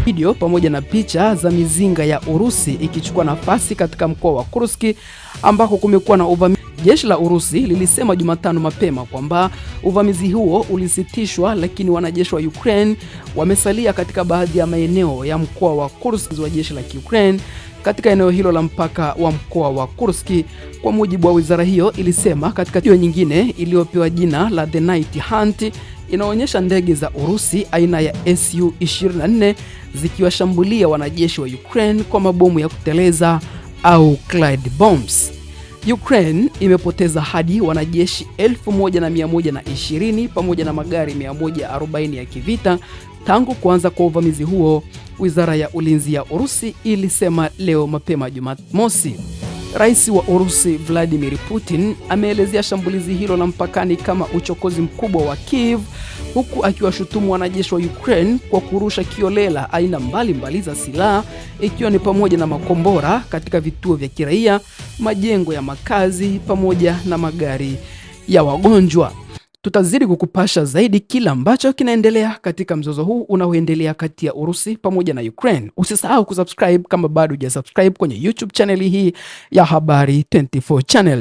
Video pamoja na picha za mizinga ya Urusi ikichukua nafasi katika mkoa wa Kursk ambako kumekuwa na uvamizi. Jeshi la Urusi lilisema Jumatano mapema kwamba uvamizi huo ulisitishwa, lakini wanajeshi wa Ukraine wamesalia katika baadhi ya maeneo ya mkoa wa Kursk wa jeshi la Ukraine katika eneo hilo la mpaka wa mkoa wa Kursk, kwa mujibu wa wizara hiyo ilisema. Katika video nyingine iliyopewa jina la The Night Hunt inaonyesha ndege za Urusi aina ya Su-24 zikiwashambulia wanajeshi wa Ukraine kwa mabomu ya kuteleza au glide bombs. Ukraine imepoteza hadi wanajeshi 1120 pamoja na magari 140 ya kivita tangu kuanza kwa uvamizi huo, wizara ya ulinzi ya Urusi ilisema leo mapema Jumamosi. Rais wa Urusi Vladimir Putin ameelezea shambulizi hilo la mpakani kama uchokozi mkubwa wa Kiev, huku akiwashutumu wanajeshi wa Ukraine kwa kurusha kiolela aina mbalimbali za silaha, ikiwa ni pamoja na makombora katika vituo vya kiraia, majengo ya makazi pamoja na magari ya wagonjwa. Tutazidi kukupasha zaidi kila ambacho kinaendelea katika mzozo huu unaoendelea kati ya Urusi pamoja na Ukraine. Usisahau kusubscribe kama bado hujasubscribe kwenye YouTube channel hii ya Habari 24 channel.